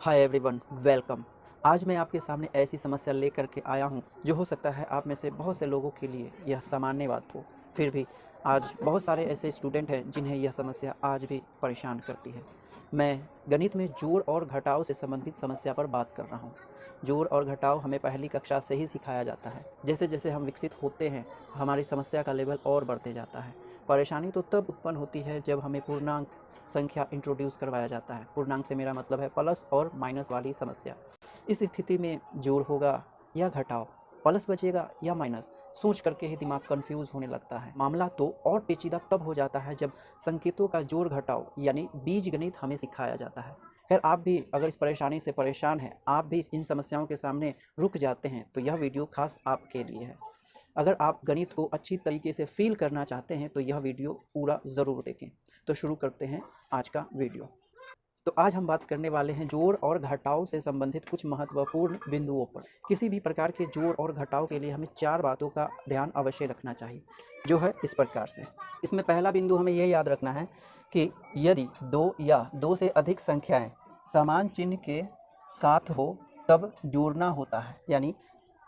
Hi everyone, welcome. आज मैं आपके सामने ऐसी समस्या लेकर के आया हूं जो हो सकता है आप में से बहुत से लोगों के लिए यह सामान्य बात हो। फिर भी आज बहुत सारे ऐसे स्टूडेंट हैं जिन्हें यह समस्या आज भी परेशान करती है। मैं गणित में जोड़ और घटाव से संबंधित समस्या पर बात कर रहा हूं। जोड़ और घटाव हमें पहली कक्षा से ही सिखाया जाता है। जैसे जैसे हम विकसित होते हैं हमारी समस्या का लेवल और बढ़ते जाता है। परेशानी तो तब उत्पन्न होती है जब हमें पूर्णांक संख्या इंट्रोड्यूस करवाया जाता है। पूर्णांक से मेरा मतलब है प्लस और माइनस वाली समस्या। इस स्थिति में जोड़ होगा या घटाव, प्लस बचेगा या माइनस, सोच करके ही दिमाग कंफ्यूज होने लगता है। मामला तो और पेचीदा तब हो जाता है जब संकेतों का जोड़ घटाव यानी बीजगणित हमें सिखाया जाता है। खैर, आप भी अगर इस परेशानी से परेशान हैं, आप भी इन समस्याओं के सामने रुक जाते हैं, तो यह वीडियो खास आपके लिए है। अगर आप गणित को अच्छी तरीके से फील करना चाहते हैं तो यह वीडियो पूरा ज़रूर देखें। तो शुरू करते हैं आज का वीडियो। तो आज हम बात करने वाले हैं जोड़ और घटाव से संबंधित कुछ महत्वपूर्ण बिंदुओं पर। किसी भी प्रकार के जोड़ और घटाव के लिए हमें 4 बातों का ध्यान अवश्य रखना चाहिए, जो है इस प्रकार से। इसमें पहला बिंदु हमें यह याद रखना है कि यदि 2 या 2 से अधिक संख्याएं समान चिन्ह के साथ हो तब जोड़ना होता है। यानी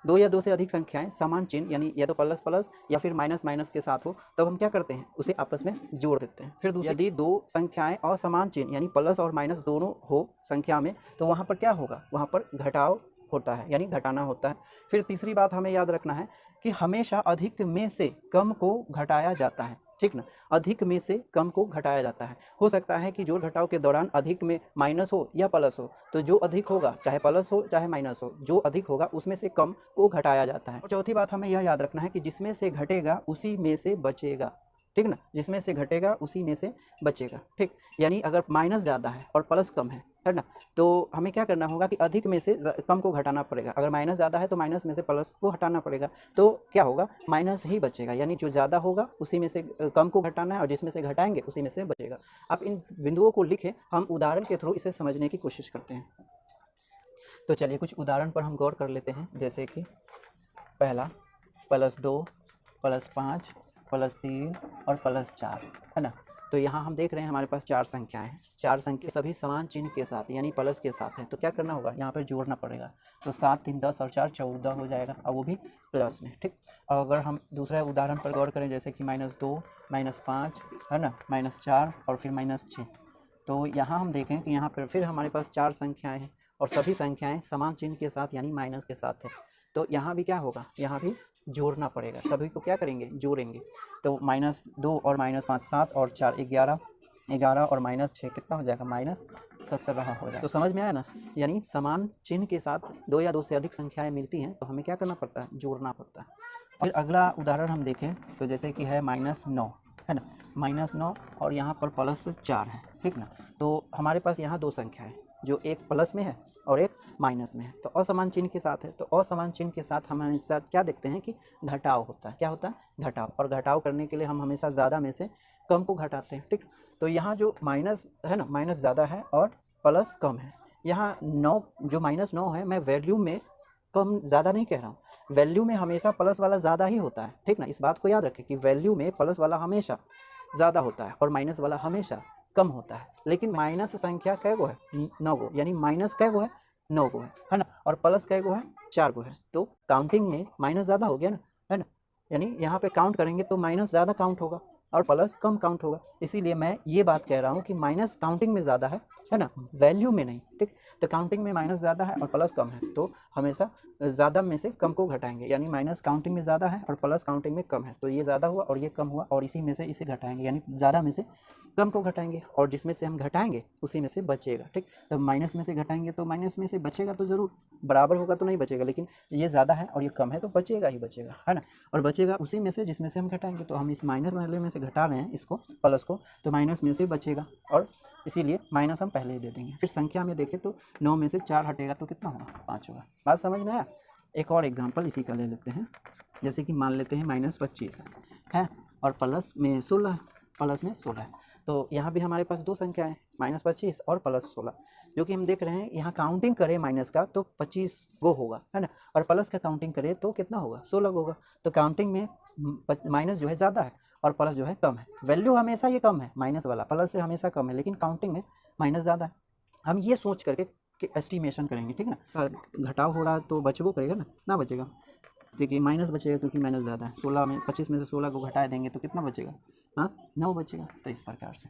2 या 2 से अधिक संख्याएं समान चिन्ह यानी या तो प्लस प्लस या फिर माइनस माइनस के साथ हो तब हम क्या करते हैं, उसे आपस में जोड़ देते हैं। फिर दूसरी, यदि 2 संख्याएं असमान चिन्ह यानी प्लस और माइनस दोनों हो संख्या में तो वहाँ पर क्या होगा, वहाँ पर घटाव होता है यानी घटाना होता है। फिर तीसरी बात हमें याद रखना है कि हमेशा अधिक में से कम को घटाया जाता है, ठीक ना। अधिक में से कम को घटाया जाता है। हो सकता है कि जोड़ घटाव के दौरान अधिक में माइनस हो या प्लस हो, तो जो अधिक होगा चाहे प्लस हो चाहे माइनस हो, जो अधिक होगा उसमें से कम को घटाया जाता है। और चौथी बात हमें यह याद रखना है कि जिसमें से घटेगा उसी में से बचेगा, ठीक ना। जिसमें से घटेगा उसी में से बचेगा, ठीक। यानी अगर माइनस ज़्यादा है और प्लस कम है ना, तो हमें क्या करना होगा कि अधिक में से कम को घटाना पड़ेगा। अगर माइनस ज़्यादा है तो माइनस में से प्लस को हटाना पड़ेगा, तो क्या होगा, माइनस ही बचेगा। यानी जो ज़्यादा होगा उसी में से कम को घटाना है और जिसमें से घटाएंगे उसी में से बचेगा। आप इन बिंदुओं को लिखें, हम उदाहरण के थ्रू इसे समझने की कोशिश करते हैं। तो चलिए कुछ उदाहरण पर हम गौर कर लेते हैं। जैसे कि पहला +2 +5 +3 और +4, है ना। तो यहाँ हम देख रहे हैं हमारे पास 4 संख्याएं हैं। 4 संख्या सभी समान चिन्ह के साथ यानी प्लस के साथ हैं, तो क्या करना होगा, यहाँ पर जोड़ना पड़ेगा। तो 7 3 10 और 4 14 हो जाएगा, और वो भी प्लस में, ठीक। और अगर हम दूसरे उदाहरण पर गौर करें, जैसे कि -2 -5, है ना, -4 और फिर -6, तो यहाँ हम देखें कि यहाँ पर फिर हमारे पास 4 संख्याएं हैं और सभी संख्याएं समान चिन्ह के साथ यानी माइनस के साथ है। तो यहाँ भी क्या होगा, यहाँ भी जोड़ना पड़ेगा। सभी को क्या करेंगे, जोड़ेंगे। तो -2 और -5 7 और 4 11, 11 और -6 कितना हो जाएगा, -17 हो जाएगा। तो समझ में आया ना। यानी समान चिन्ह के साथ 2 या 2 से अधिक संख्याएं मिलती हैं तो हमें क्या करना पड़ता है, जोड़ना पड़ता है। फिर अगला उदाहरण हम देखें तो जैसे कि है -9, है ना, -9 और यहाँ पर +4 है, ठीक ना। तो हमारे पास यहाँ 2 संख्या है, जो एक प्लस में है और एक माइनस में है, तो असमान चिन्ह के साथ है। तो असमान चिन्ह के साथ हम हमेशा क्या देखते हैं कि घटाव होता है। क्या होता है, घटाव। और घटाव करने के लिए हम हमेशा ज़्यादा में से कम को घटाते हैं, ठीक। तो यहाँ जो माइनस है ना, माइनस ज़्यादा है और प्लस कम है। यहाँ 9, जो -9 है, मैं वैल्यू में कम ज़्यादा नहीं कह रहा हूँ, वैल्यू में हमेशा प्लस वाला ज़्यादा ही होता है, ठीक ना। इस बात को याद रखें कि वैल्यू में प्लस वाला हमेशा ज़्यादा होता है और माइनस वाला हमेशा कम होता है। लेकिन माइनस संख्या कै गो है, 9 गो, यानी माइनस कै गो है, 9 गो है ना। और प्लस कै गो है, 4 गो है। तो काउंटिंग में माइनस ज़्यादा हो गया ना, है ना। यानी यहाँ पे काउंट करेंगे तो माइनस ज़्यादा काउंट होगा और प्लस कम काउंट होगा। इसीलिए मैं ये बात कह रहा हूँ कि माइनस काउंटिंग में ज़्यादा है ना, वैल्यू में नहीं, ठीक। तो काउंटिंग में माइनस ज़्यादा है और प्लस कम है, तो हमेशा ज़्यादा में से कम को घटाएंगे। यानी माइनस काउंटिंग में ज़्यादा है और प्लस काउंटिंग में कम है, तो ये ज़्यादा हुआ और ये कम हुआ, और इसी में से इसे घटाएंगे, यानी ज़्यादा में से कम को घटाएंगे और जिसमें से हम घटाएंगे उसी में से बचेगा, ठीक। तो माइनस में से घटाएंगे तो माइनस में से बचेगा, तो ज़रूर बराबर होगा तो नहीं बचेगा, लेकिन ये ज़्यादा है और ये कम है तो बचेगा ही बचेगा, है ना। और बचेगा उसी में से जिसमें से हम घटाएंगे। तो हम इस माइनस वाले में से घटा रहे हैं इसको, प्लस को, तो माइनस में से बचेगा और इसीलिए माइनस हम पहले ही दे देंगे। फिर संख्या में देखें तो 9 में से 4 हटेगा तो कितना होगा, 5 होगा। बात समझ में आया। एक और एग्जाम्पल इसी का ले लेते हैं। जैसे कि मान लेते हैं -25 है और प्लस में 16, प्लस में 16 है। तो यहाँ भी हमारे पास 2 संख्या है, -25 और +16, जो कि हम देख रहे हैं यहाँ काउंटिंग करें माइनस का तो 25 गो होगा, है ना। और प्लस का काउंटिंग करें तो कितना होगा, 16 होगा। तो काउंटिंग में माइनस जो है ज़्यादा है और प्लस जो है कम है। वैल्यू हमेशा ये कम है, माइनस वाला प्लस से हमेशा कम है, लेकिन काउंटिंग में माइनस ज़्यादा है। हम ये सोच करके के एस्टिमेशन करेंगे, ठीक है ना। सर घटाव हो रहा है तो बचबो करेगा ना बचेगा। देखिए माइनस बचेगा क्योंकि माइनस ज़्यादा है, 16 में 25 में से 16 को घटा देंगे तो कितना बचेगा, हाँ 9 बचेगा। तो इस प्रकार से